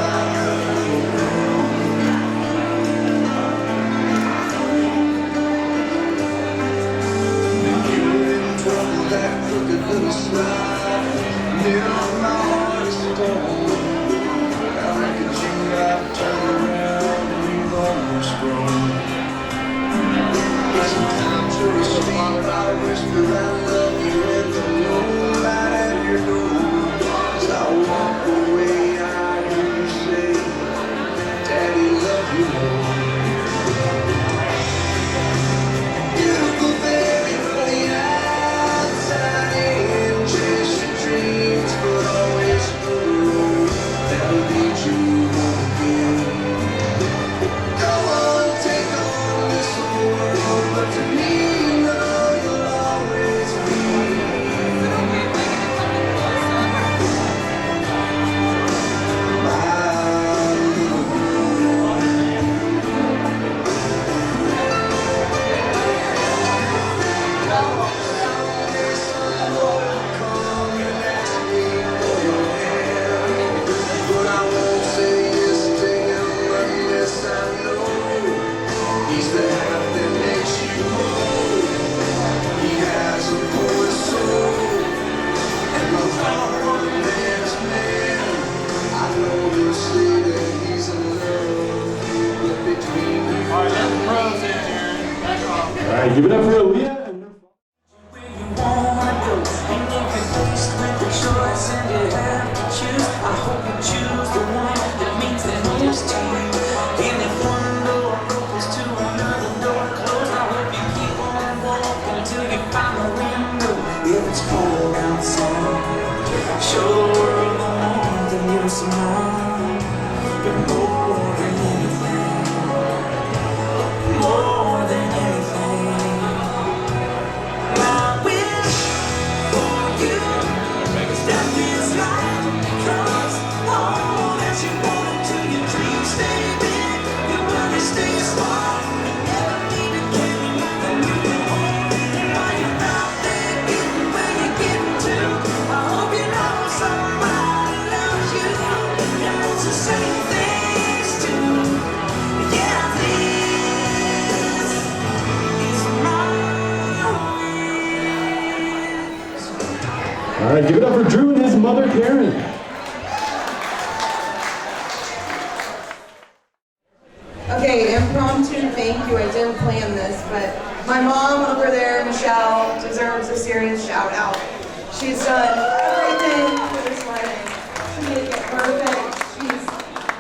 Give it up for Aaliyah. All right, give it up for Drew and his mother, Karen.
Okay, impromptu thank you. I didn't plan this, but my mom over there, Michelle, deserves a serious shout out. She's done everything for this wedding to make it perfect. She's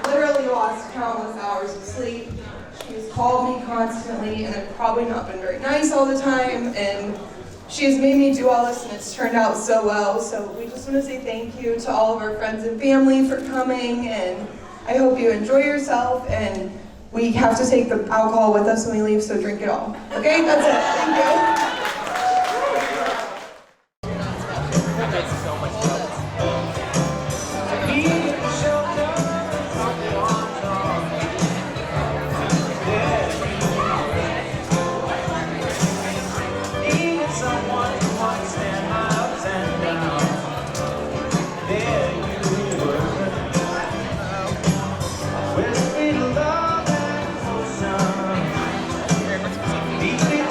literally lost countless hours of sleep. She's called me constantly, and I've probably not been very nice all the time, and she has made me do all this, and it's turned out so well. So we just want to say thank you to all of our friends and family for coming, and I hope you enjoy yourself, and we have to take the alcohol with us when we leave, so drink it all. Okay, that's it. Thank you.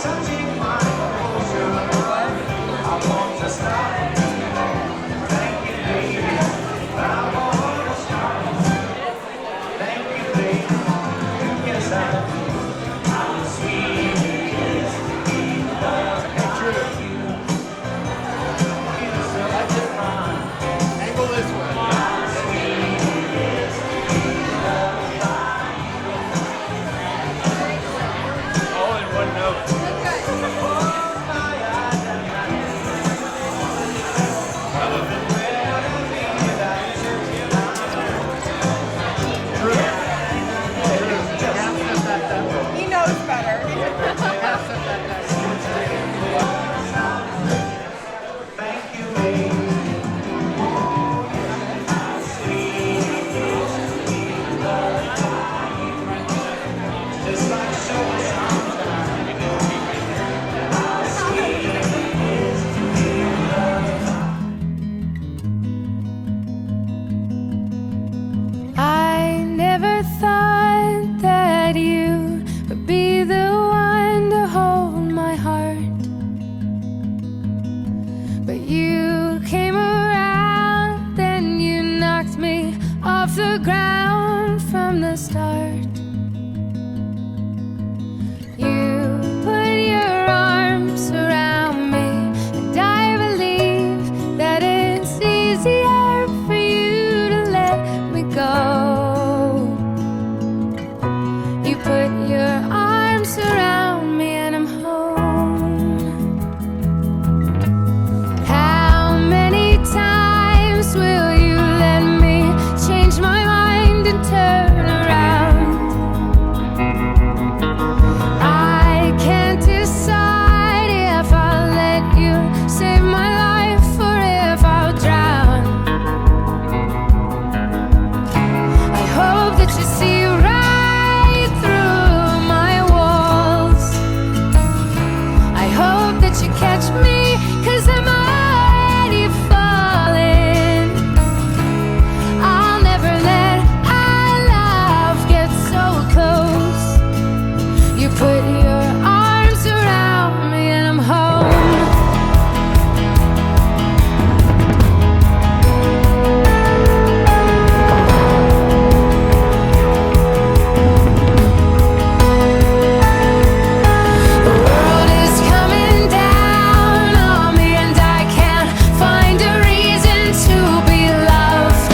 Touching my
that you catch me, 'cause I'm already falling. I'll never let our love get so close. You put your arms around me and I'm home. The world is coming down on me and I can't find a reason to be loved.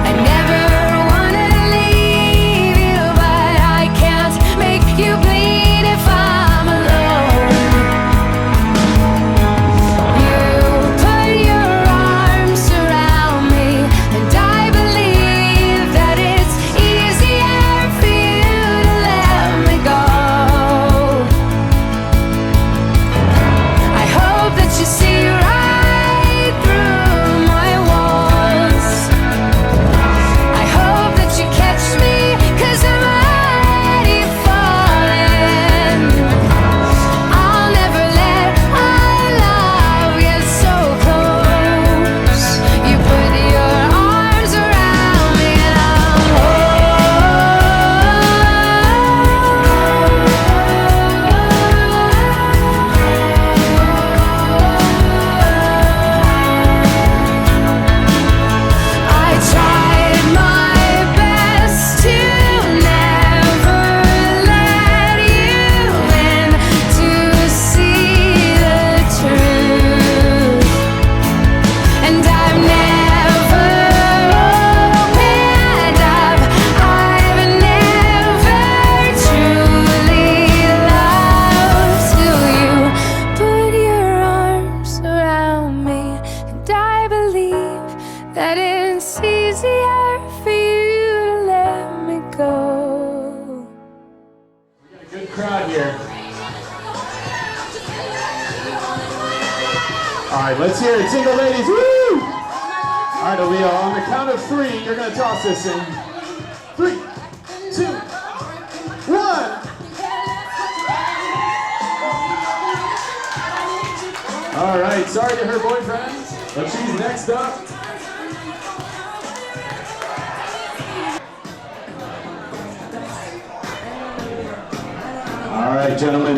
I never wanna leave you, but I can't make you bleed if I'm alone. You put your arms around me and I believe that it's easier for you to let me go. I hope that you see right through my walls. I hope that you catch me, 'cause I'm already falling. I'll never let our love get so close. You put your arms around me and I'm I tried my best to never let you in, to see the truth. And I've never opened up, I've never truly loved till you put your arms around me. And I believe that it's easier for you to let me go.
Good crowd here. All right, let's hear it. Single ladies, woo! All right, Aaliyah, on the count of 3, you're going to toss this in. 3, 2, 1. All right, sorry to her boyfriend, but she's next up. All right, gentlemen.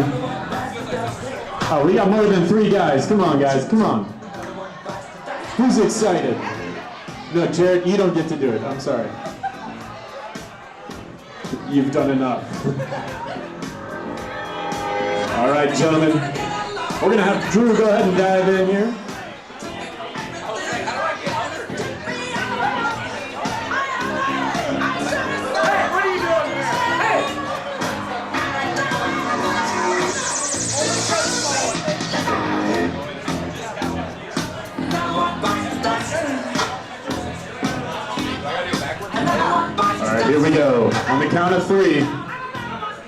Oh, we got more than 3 guys. Come on, guys. Come on. Who's excited? No, Jared, you don't get to do it. I'm sorry. You've done enough. All right, gentlemen. We're going to have Drew go ahead and dive in here. All right, here we go. On the count of 3,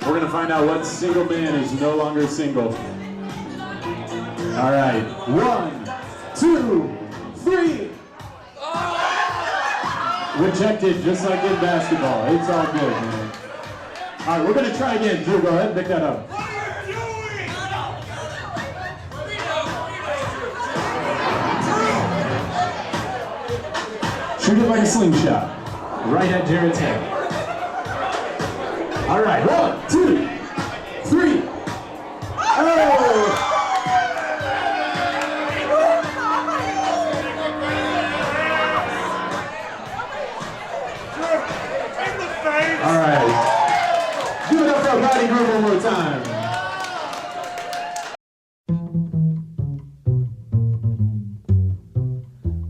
we're going to find out what single man is no longer single. All right, 1, 2, 3. Rejected, just like in basketball. It's all good, man. All right, we're going to try again. Drew, go ahead and pick that up. Shoot it like a slingshot. Right at Jared's head. All right, 1, 2, 3. Oh! All right. Give it up for our body group one more time.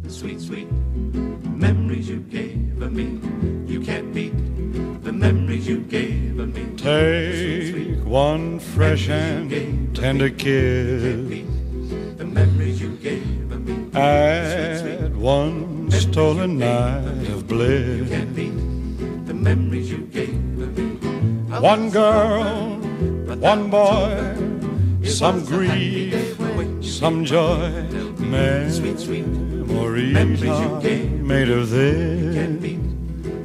The sweet, sweet memories you gave me. You can't beat the memories you gave me.
Take one fresh and tender kiss.
The memories you gave me.
Add one stolen night of bliss.
The memories you gave me.
One girl, one boy, some grief, some joy. Memories are made of this.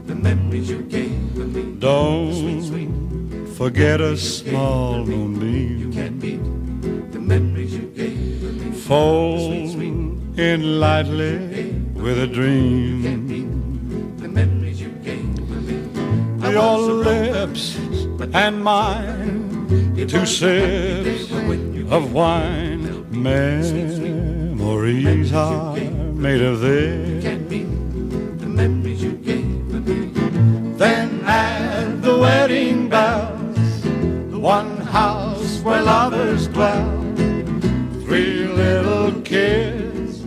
The memories you gave me.
Don't forget a small moonbeam fold in lightly with a dream. Your lips and mine, two sips of wine. Memories are made of this. Then add the wedding bells, one house where lovers dwell, three little kids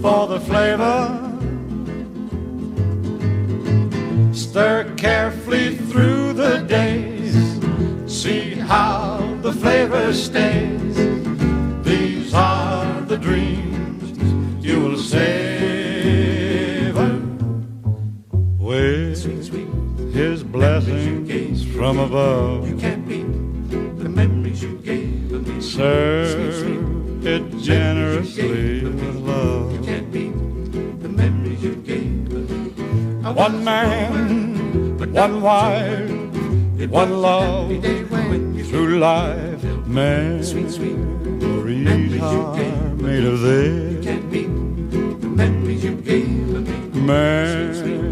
for the flavor. Stir carefully through the days, see how the flavor stays. These are the dreams you will savor with His blessings from above. You can't beat the memories you gave me. Serve it generously with love. You can't beat the memories you gave me. One man, one wife, one love through life. Memories are made of this. You can't beat the memories you gave me.